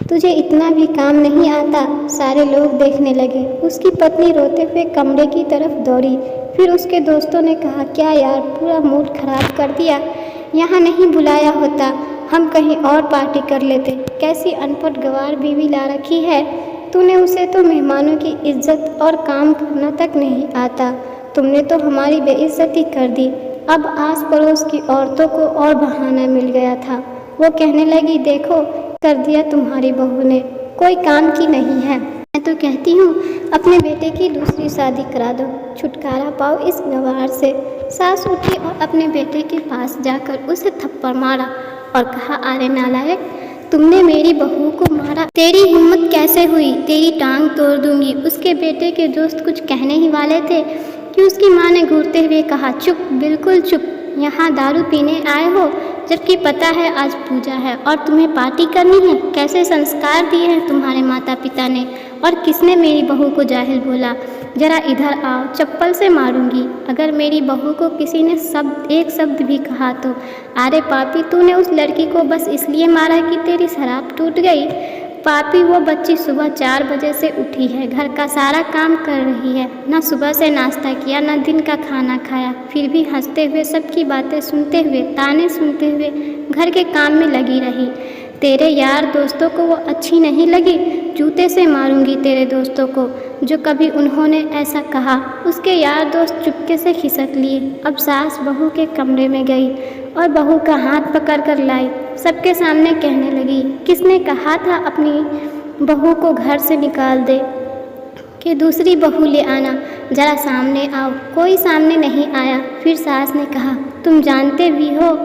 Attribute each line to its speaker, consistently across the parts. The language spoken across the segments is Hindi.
Speaker 1: तुझे इतना भी काम नहीं आता। सारे लोग देखने लगे। उसकी पत्नी रोते हुए कमरे की तरफ दौड़ी। फिर उसके दोस्तों ने कहा, क्या यार, पूरा मूड खराब कर दिया। यहाँ नहीं बुलाया होता, हम कहीं और पार्टी कर लेते। कैसी अनपढ़ गंवार बीवी ला रखी है तूने। उसे तो मेहमानों की इज्जत और काम करना तक नहीं आता। तुमने तो हमारी बेइज्जती कर दी। अब आस पड़ोस की औरतों को और बहाना मिल गया था। वो कहने लगी, देखो कर दिया तुम्हारी बहू ने, कोई काम की नहीं है। मैं तो कहती हूँ अपने बेटे की दूसरी शादी करा दो, छुटकारा पाओ इस गंवार से। सास उठी और अपने बेटे के पास जाकर उसे थप्पड़ मारा और कहा, अरे नालायक, तुमने मेरी बहू को मारा, तेरी हिम्मत कैसे हुई, तेरी टांग तोड़ दूंगी। उसके बेटे के दोस्त कुछ कहने ही वाले थे कि उसकी माँ ने घूरते हुए कहा, चुप, बिल्कुल चुप, यहाँ दारू पीने आए हो जबकि पता है आज पूजा है और तुम्हें पार्टी करनी है। कैसे संस्कार दिए हैं तुम्हारे माता पिता ने। और किसने मेरी बहू को जाहिल बोला। जरा इधर आओ, चप्पल से मारूंगी अगर मेरी बहू को किसी ने एक शब्द भी कहा तो। अरे पापी, तूने उस लड़की को बस इसलिए मारा कि तेरी शराब टूट गई। पापी, वो बच्ची सुबह 4 बजे से उठी है, घर का सारा काम कर रही है, ना सुबह से नाश्ता किया ना दिन का खाना खाया, फिर भी हंसते हुए सबकी बातें सुनते हुए ताने सुनते हुए घर के काम में लगी रही। तेरे यार दोस्तों को वो अच्छी नहीं लगी। जूते से मारूंगी तेरे दोस्तों को जो कभी उन्होंने ऐसा कहा। उसके यार दोस्त चुपके से खिसक लिए। अब सास बहू के कमरे में गई और बहू का हाथ पकड़कर लाई। सबके सामने कहने लगी, किसने कहा था अपनी बहू को घर से निकाल दे कि दूसरी बहू ले आना, जरा सामने आओ। कोई सामने नहीं आया। फिर सास ने कहा, तुम जानते भी हो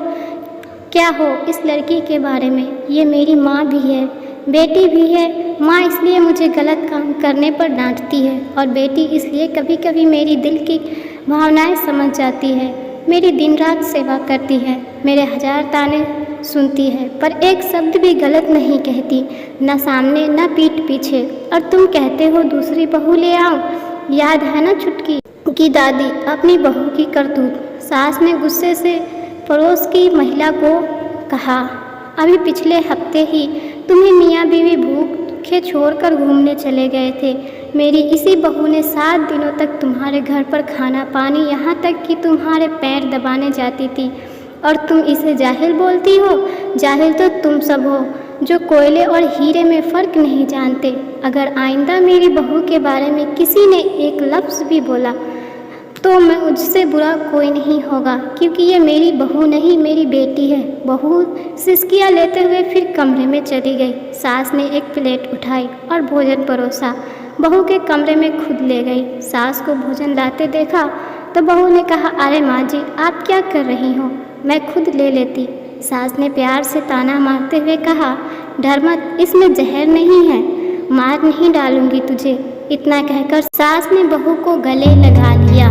Speaker 1: क्या हो इस लड़की के बारे में। ये मेरी माँ भी है, बेटी भी है। माँ इसलिए मुझे गलत काम करने पर डांटती है और बेटी इसलिए कभी कभी मेरी दिल की भावनाएं समझ जाती है। मेरी दिन रात सेवा करती है, मेरे 1000 ताने सुनती है, पर एक शब्द भी गलत नहीं कहती, न सामने न पीठ पीछे। और तुम कहते हो दूसरी बहू ले आओ। याद है ना छुटकी की दादी अपनी बहू की करतूत। सास ने गुस्से से पड़ोस की महिला को कहा, अभी पिछले हफ्ते ही तुम्हें मियाँ बीवी भूखे छोड़कर घूमने चले गए थे। मेरी इसी बहू ने 7 दिनों तक तुम्हारे घर पर खाना पानी, यहाँ तक कि तुम्हारे पैर दबाने जाती थी और तुम इसे जाहिल बोलती हो। जाहिल तो तुम सब हो जो कोयले और हीरे में फ़र्क नहीं जानते। अगर आइंदा मेरी बहू के बारे में किसी ने एक लफ्ज़ भी बोला तो मैं मुझसे बुरा कोई नहीं होगा, क्योंकि ये मेरी बहू नहीं मेरी बेटी है। बहू सिसकियाँ लेते हुए फिर कमरे में चली गई। सास ने एक प्लेट उठाई और भोजन परोसा, बहू के कमरे में खुद ले गई। सास को भोजन लाते देखा तो बहू ने कहा, अरे माँ जी, आप क्या कर रही हो, मैं खुद ले लेती। सास ने प्यार से ताना मारते हुए कहा, डर मत, इसमें जहर नहीं है, मार नहीं डालूंगी तुझे। इतना कहकर सास ने बहू को गले लगा लिया।